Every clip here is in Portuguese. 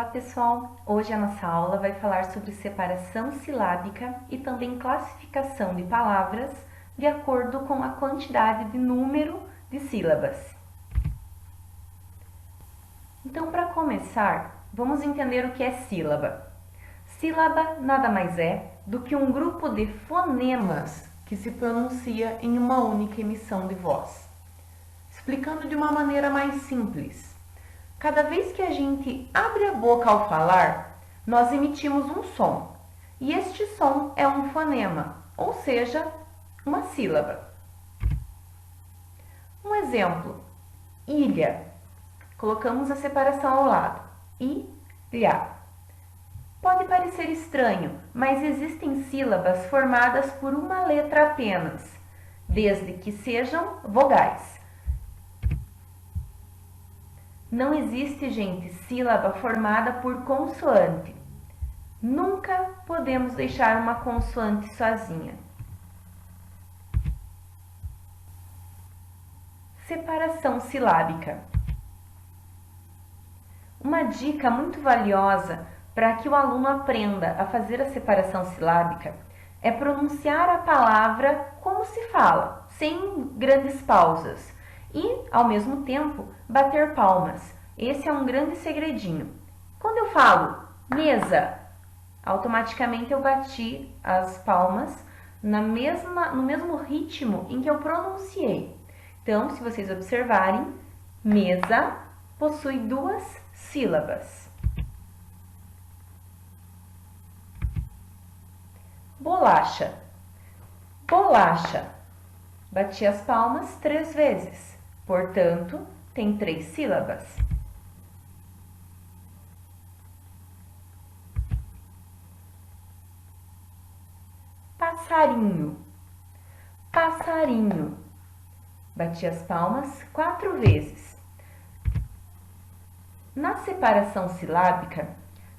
Olá pessoal, hoje a nossa aula vai falar sobre separação silábica e também classificação de palavras de acordo com a quantidade de número de sílabas. Então, para começar, vamos entender o que é sílaba. Sílaba nada mais é do que um grupo de fonemas que se pronuncia em uma única emissão de voz. Explicando de uma maneira mais simples, cada vez que a gente abre a boca ao falar, nós emitimos um som. E este som é um fonema, ou seja, uma sílaba. Um exemplo, ilha. Colocamos a separação ao lado. Ilha. Pode parecer estranho, mas existem sílabas formadas por uma letra apenas, desde que sejam vogais. Não existe, gente, sílaba formada por consoante. Nunca podemos deixar uma consoante sozinha. Separação silábica. Uma dica muito valiosa para que o aluno aprenda a fazer a separação silábica é pronunciar a palavra como se fala, sem grandes pausas. E, ao mesmo tempo, bater palmas. Esse é um grande segredinho. Quando eu falo mesa, automaticamente eu bati as palmas no mesmo ritmo em que eu pronunciei. Então, se vocês observarem, mesa possui duas sílabas. Bolacha. Bolacha. Bati as palmas 3 vezes. Portanto, tem 3 sílabas. Passarinho. Passarinho. Bati as palmas 4 vezes. Na separação silábica,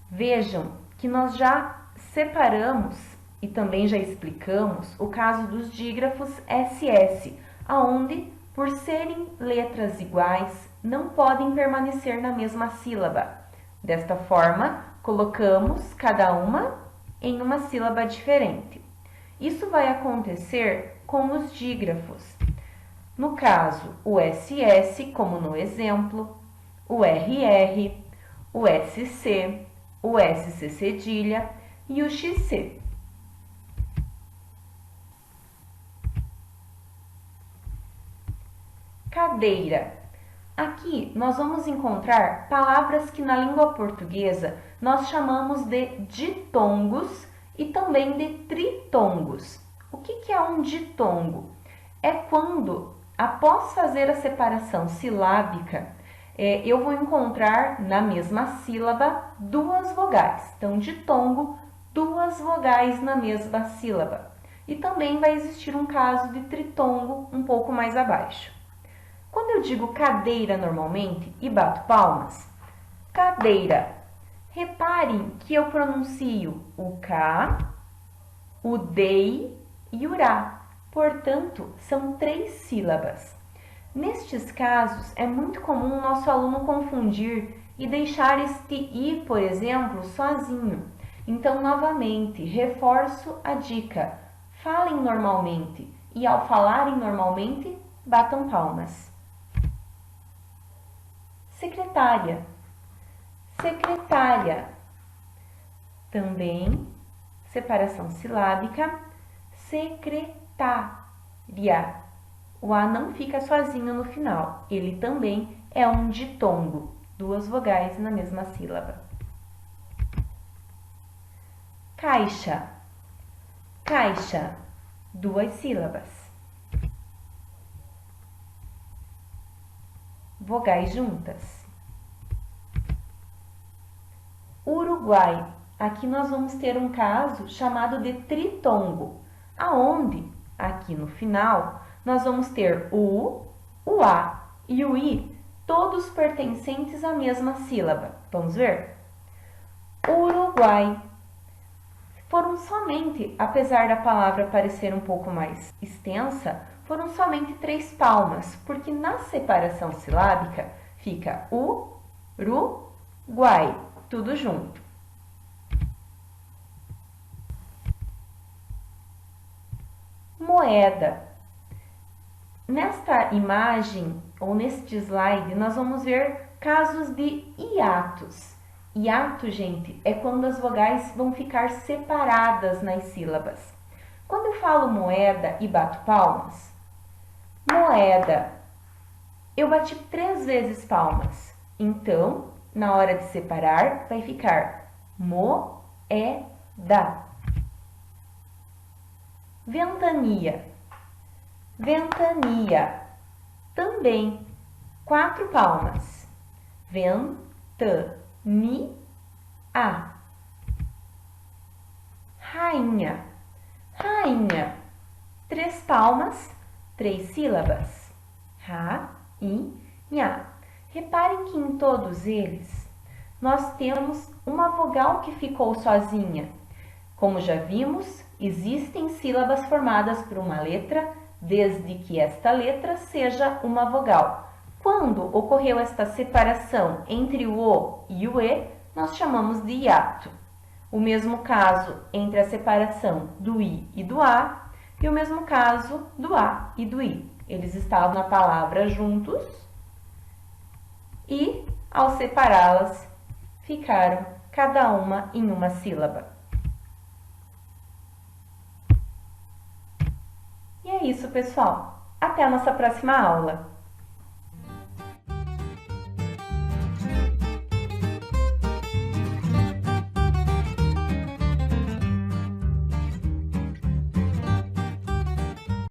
vejam que nós já separamos e também já explicamos o caso dos dígrafos SS, aonde por serem letras iguais, não podem permanecer na mesma sílaba. Desta forma, colocamos cada uma em uma sílaba diferente. Isso vai acontecer com os dígrafos. No caso, o SS, como no exemplo, o RR, o SC, o SC cedilha e o XC. Cadeira. Aqui nós vamos encontrar palavras que na língua portuguesa nós chamamos de ditongos e também de tritongos. O que é um ditongo? É quando, após fazer a separação silábica, eu vou encontrar na mesma sílaba 2 vogais. Então, ditongo, 2 vogais na mesma sílaba. E também vai existir um caso de tritongo um pouco mais abaixo. Quando eu digo cadeira normalmente e bato palmas, cadeira. Reparem que eu pronuncio o K, o DEI e o RA. Portanto, são 3 sílabas. Nestes casos, é muito comum o nosso aluno confundir e deixar este I, por exemplo, sozinho. Então, novamente, reforço a dica. Falem normalmente e, ao falarem normalmente, batam palmas. Secretária. Secretária. Também, separação silábica, secretária. O A não fica sozinho no final. Ele também é um ditongo, 2 vogais na mesma sílaba. Caixa. Caixa, 2 sílabas. Vogais juntas. Uruguai. Aqui nós vamos ter um caso chamado de tritongo, aonde, aqui no final, nós vamos ter o U, o A e o I, todos pertencentes à mesma sílaba. Vamos ver? Uruguai. Foram somente, apesar da palavra parecer um pouco mais extensa, foram somente 3 palmas, porque na separação silábica fica Uruguai, tudo junto. Moeda. Nesta imagem, ou neste slide, nós vamos ver casos de hiatos. Hiato, gente, é quando as vogais vão ficar separadas nas sílabas. Quando eu falo moeda e bato palmas, moeda, eu bati 3 vezes palmas. Então, na hora de separar, vai ficar moeda. Ventania. Ventania. Também 4 palmas. Ventania. Rainha. Rainha. 3 palmas, 3 sílabas. Rainha. Reparem que em todos eles nós temos uma vogal que ficou sozinha. Como já vimos, existem sílabas formadas por uma letra, desde que esta letra seja uma vogal. Quando ocorreu esta separação entre o O e o E, nós chamamos de hiato. O mesmo caso entre a separação do I e do A, e o mesmo caso do A e do I. Eles estavam na palavra juntos e, ao separá-las, ficaram cada uma em uma sílaba. E é isso, pessoal. Até a nossa próxima aula!